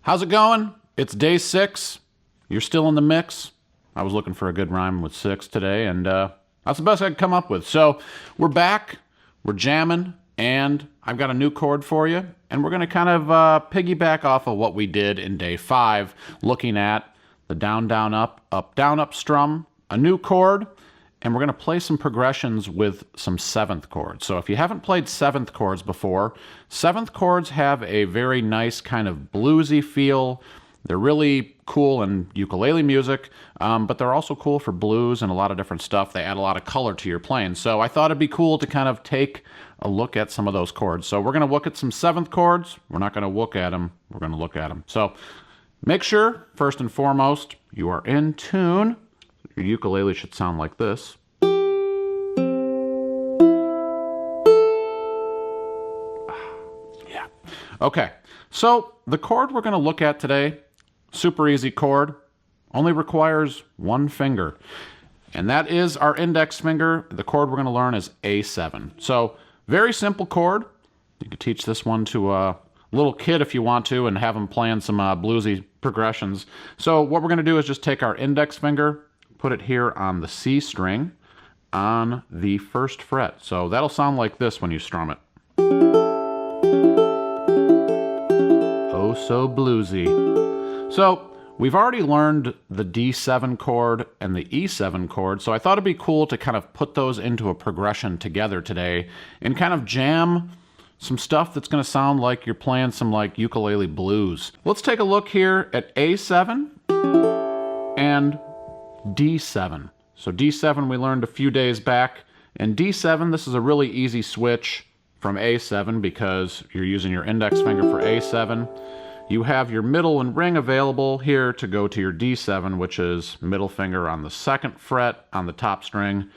How's it going? It's day 6. You're still in the mix. I was looking for a good rhyme with 6 today, and that's the best I could come up with. So we're back, we're jamming, and I've got a new chord for you, and we're going to kind of piggyback off of what we did in day 5, looking at the down, down, up strum, a new chord, and we're going to play some progressions with some 7th chords. So if you haven't played 7th chords before, 7th chords have a very nice kind of bluesy feel. They're really cool in ukulele music, but they're also cool for blues and a lot of different stuff. They add a lot of color to your playing. So I thought it'd be cool to kind of take a look at some of those chords. So we're going to look at some 7th chords. We're not going to look at them. We're going to look at them. So make sure, first and foremost, you are in tune. Your ukulele should sound like this. Yeah. Okay, so the chord we're going to look at today, super easy chord, only requires one finger. And that is our index finger. The chord we're going to learn is A7. So very simple chord. You can teach this one to a little kid if you want to and have them playing some bluesy progressions. So what we're going to do is just take our index finger, put it here on the C string on the 1st fret. So that'll sound like this when you strum it. Oh, so bluesy. So we've already learned the D7 chord and the E7 chord, so I thought it'd be cool to kind of put those into a progression together today and kind of jam some stuff that's going to sound like you're playing some like ukulele blues. Let's take a look here at A7 and D7. So D7 we learned a few days back, and D7, this is a really easy switch from A7 because you're using your index finger for A7. You have your middle and ring available here to go to your D7, which is middle finger on the 2nd fret on the top string,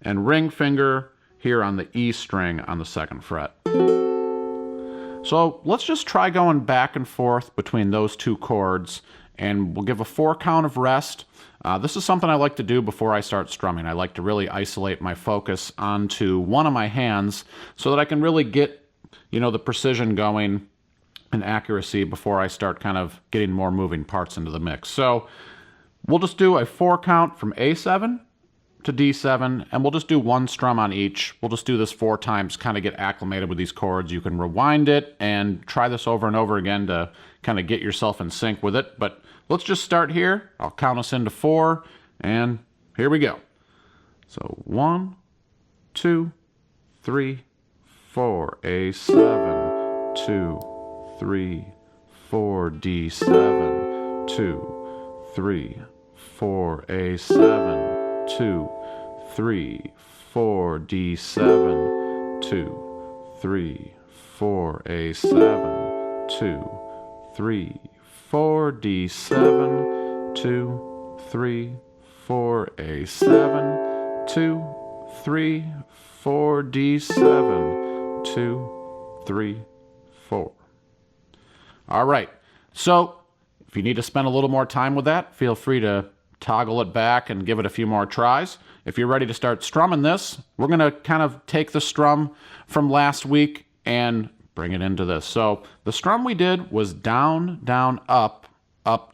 and ring finger here on the E string on the 2nd fret. So let's just try going back and forth between those two chords, and we'll give a 4 count of rest. This is something I like to do before I start strumming. I like to really isolate my focus onto one of my hands so that I can really get, the precision going and accuracy before I start kind of getting more moving parts into the mix. So we'll just do a 4 count from A7 to D7, and we'll just do 1 strum on each. We'll just do this 4 times, kind of get acclimated with these chords. You can rewind it and try this over and over again to kind of get yourself in sync with it. But let's just start here. I'll count us into 4, and here we go. So 1, 2, 3, 4, A7, 2, 3, 4, D7, 2, 3, 4, A7, 2, 3, 4, D7, 2, 3, 4, A7, 2, 3, 4, D7, 2, 3, 4, A7, 2, 3, 4, D7, 2, 3, 4. All right, so if you need to spend a little more time with that, feel free to toggle it back and give it a few more tries. If you're ready to start strumming this, we're going to kind of take the strum from last week and bring it into this. So the strum we did was down, down, up,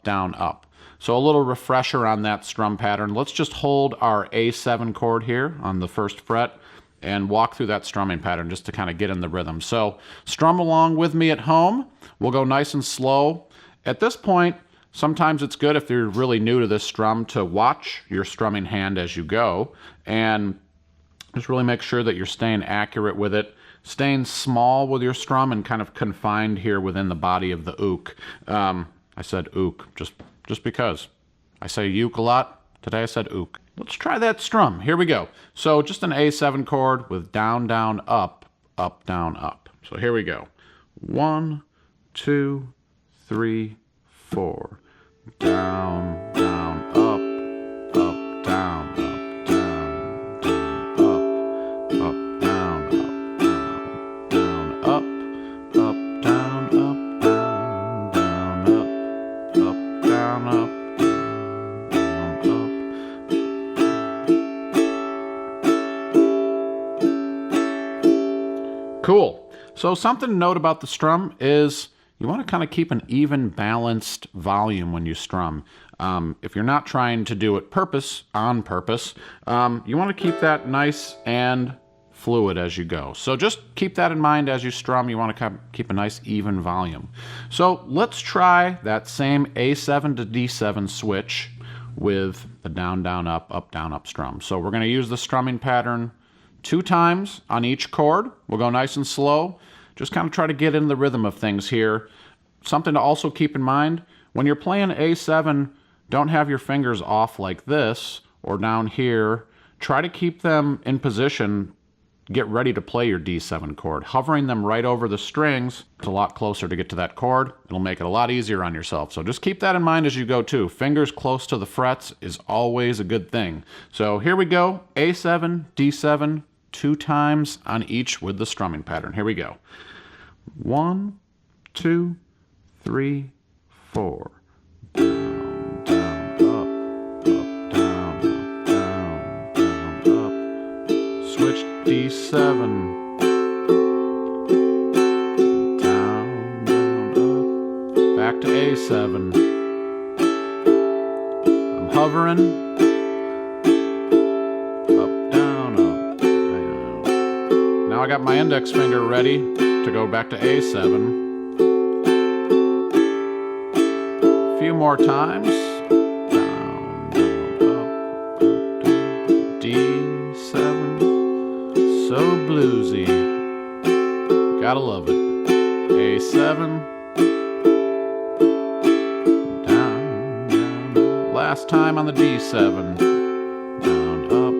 down, up. So a little refresher on that strum pattern. Let's just hold our A7 chord here on the 1st fret and walk through that strumming pattern just to kind of get in the rhythm. So strum along with me at home. We'll go nice and slow. At this point, sometimes it's good if you're really new to this strum to watch your strumming hand as you go and just really make sure that you're staying accurate with it, staying small with your strum and kind of confined here within the body of the ook. I said ook just because. I say uke a lot. Today I said ook. Let's try that strum. Here we go. So just an A7 chord with down, down, up, down, up. So here we go. 1, 2, 3, 4. Down, down, up, down, up, down, down, up, down, up, down, up, down, up, down, up, Cool. So something to note about the strum is you want to kind of keep an even balanced volume when you strum. If you're not trying to do it on purpose, you want to keep that nice and fluid as you go. So just keep that in mind as you strum. You want to keep a nice even volume. So let's try that same A7 to D7 switch with the down, down, up strum. So we're going to use the strumming pattern 2 times on each chord. We'll go nice and slow. Just kind of try to get in the rhythm of things here. Something to also keep in mind, when you're playing A7, don't have your fingers off like this or down here. Try to keep them in position. Get ready to play your D7 chord. Hovering them right over the strings, it's a lot closer to get to that chord. It'll make it a lot easier on yourself. So just keep that in mind as you go too. Fingers close to the frets is always a good thing. So here we go, A7, D7, 2 times on each with the strumming pattern. Here we go. 1, 2, 3, 4. Down, down, up, down, down, down, up. Switch D7. Down, down, up. Back to A7. I'm hovering. Up, down, up, down. Now I got my index finger ready to go back to A7. A few more times. Down, down, up, down. D7. So bluesy. Gotta love it. A7. Down, down. Last time on the D7. Down, up,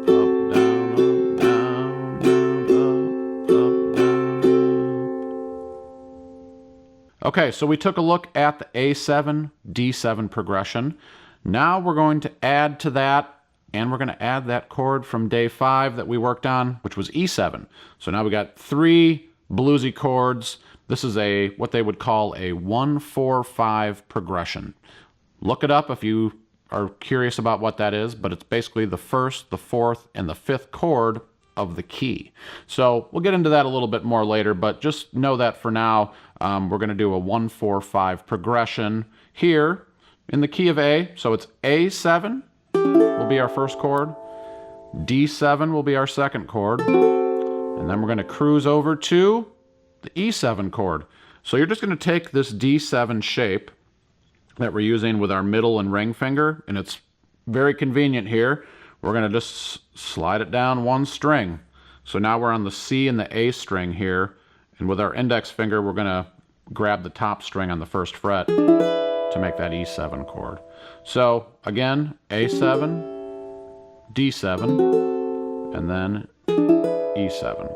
down, up, down, down, up, down, up. Okay, so we took a look at the A7, D7 progression. Now we're going to add to that, and we're going to add that chord from day 5 that we worked on, which was E7. So now we got 3 bluesy chords. This is what they would call a 1-4-5 progression. Look it up if you are curious about what that is, but it's basically the 1st, the 4th, and the 5th chord of the key. So we'll get into that a little bit more later, but just know that for now, we're going to do a 1-4-5 progression here in the key of A. So it's A7 will be our first chord, D7 will be our second chord, and then we're going to cruise over to the E7 chord. So you're just going to take this D7 shape that we're using with our middle and ring finger, and it's very convenient here. We're going to just slide it down 1 string. So now we're on the C and the A string here, and with our index finger we're going to grab the top string on the 1st fret to make that E7 chord. So again, A7, D7, and then E7.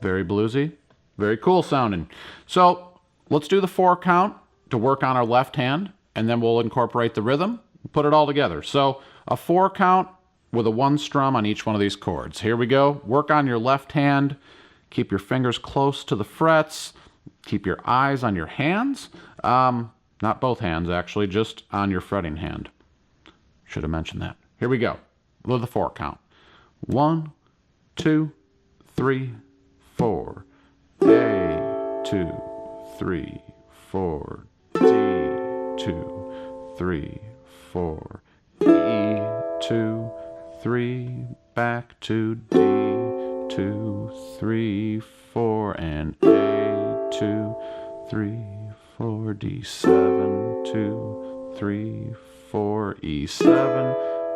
Very bluesy, very cool sounding. So let's do the 4 count to work on our left hand, and then we'll incorporate the rhythm, put it all together. So a 4 count with a 1 strum on each one of these chords. Here we go. Work on your left hand. Keep your fingers close to the frets. Keep your eyes on your hands. Not both hands, actually, just on your fretting hand. Should have mentioned that. Here we go. With the 4 count. 1, 2, 3, 4. A, 2, 3, 4. D, 2, 3, 4. E, 2, 3. Back to D, 2, 3, 4. And A, 2, 3, 4. D7, 2, 3, 4. E7,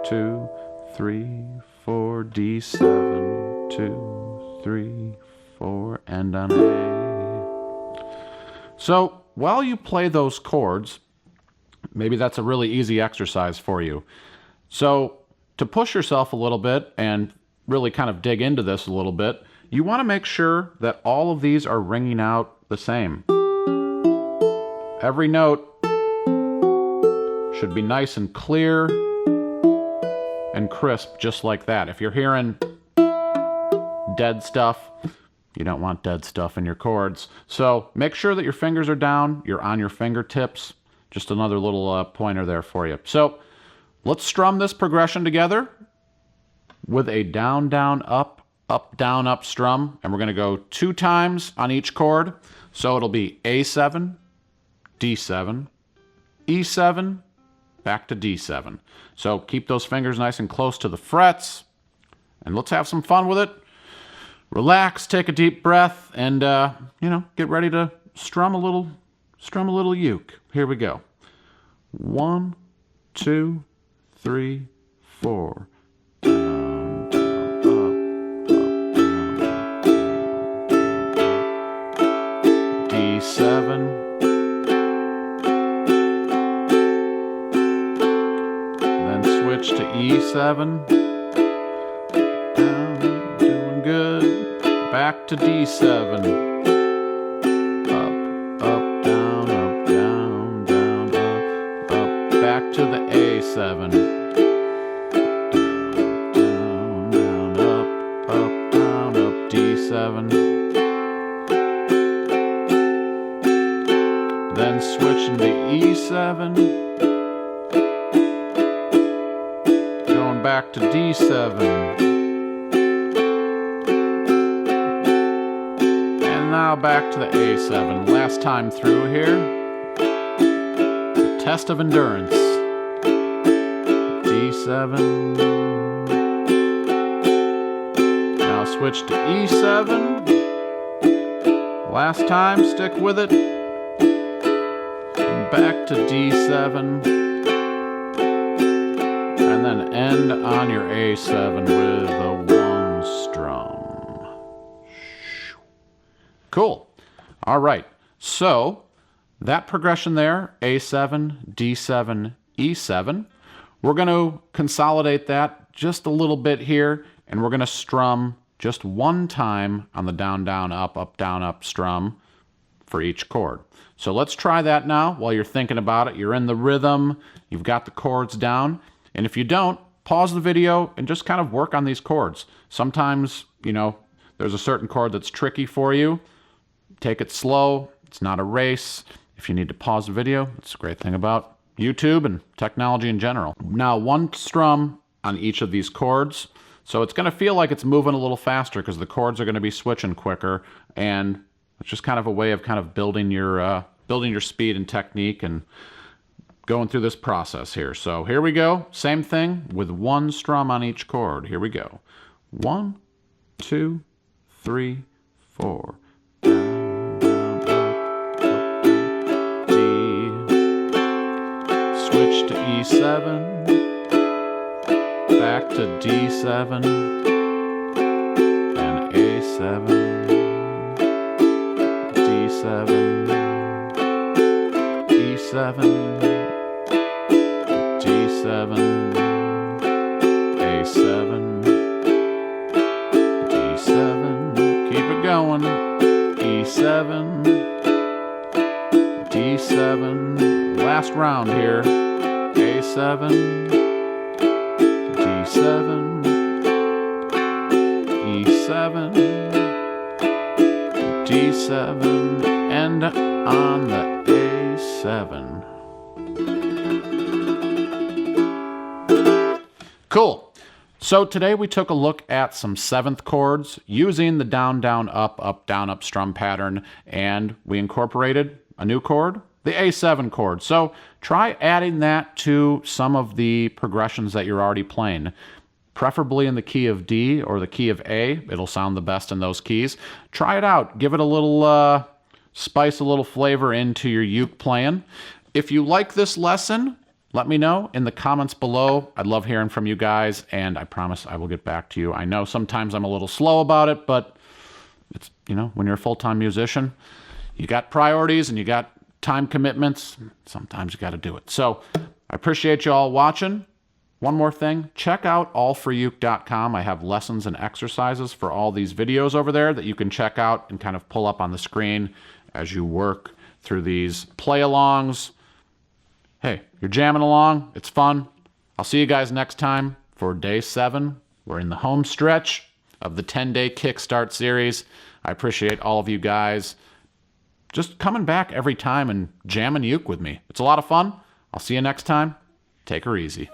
2, 3, 4. D7, 2, 3, 4. And on A. So while you play those chords, maybe that's a really easy exercise for you. So to push yourself a little bit and really kind of dig into this a little bit, you want to make sure that all of these are ringing out the same. Every note should be nice and clear and crisp, just like that. If you're hearing dead stuff, you don't want dead stuff in your chords. So make sure that your fingers are down, you're on your fingertips. Just another little pointer there for you. So let's strum this progression together with a down, down, up, down, up strum. And we're going to go 2 times on each chord. So it'll be A7, D7, E7, back to D7. So keep those fingers nice and close to the frets, and let's have some fun with it. Relax, take a deep breath, and get ready to strum a little uke. Here we go. 1, 2, 3, 4. Down, down, up, D7. Then switch to E7. Down, doing good. Back to D7. Back to the A7. Down, down, up, down, up, D7. Then switching to E7. Going back to D7. And now back to the A7. Last time through here. Test of endurance. D7. Now switch to E7. Last time, stick with it. Back to D7. And then end on your A7 with a 1 strum. Cool. All right. So that progression there, A7, D7, E7, we're going to consolidate that just a little bit here, and we're going to strum just one time on the down, down, up, down, up strum for each chord. So let's try that now while you're thinking about it. You're in the rhythm, you've got the chords down, and if you don't, pause the video and just kind of work on these chords. Sometimes, there's a certain chord that's tricky for you. Take it slow. It's not a race. If you need to pause the video, it's a great thing about YouTube and technology in general. Now, 1 strum on each of these chords. So it's going to feel like it's moving a little faster because the chords are going to be switching quicker, and it's just kind of a way of kind of building your speed and technique and going through this process here. So here we go. Same thing with 1 strum on each chord. Here we go. 1, 2, 3, 4. Switch to E7, back to D7, and A7, D7, E7, D7, A7, D7, keep it going, E7, D7, last round here. A7, D7, E7, D7, and on the A7. Cool. So today we took a look at some 7th chords using the down, down, up, down, up strum pattern, and we incorporated a new chord, the A7 chord. So try adding that to some of the progressions that you're already playing, preferably in the key of D or the key of A. It'll sound the best in those keys. Try it out. Give it a little spice, a little flavor into your uke playing. If you like this lesson, let me know in the comments below. I'd love hearing from you guys, and I promise I will get back to you. I know sometimes I'm a little slow about it, but it's, when you're a full-time musician, you got priorities and you got time commitments. Sometimes you got to do it. So I appreciate you all watching. One more thing, check out allforuke.com. I have lessons and exercises for all these videos over there that you can check out and kind of pull up on the screen as you work through these play-alongs. Hey, you're jamming along. It's fun. I'll see you guys next time for day 7. We're in the home stretch of the 10-day Kickstart series. I appreciate all of you guys just coming back every time and jamming uke with me. It's a lot of fun. I'll see you next time. Take her easy.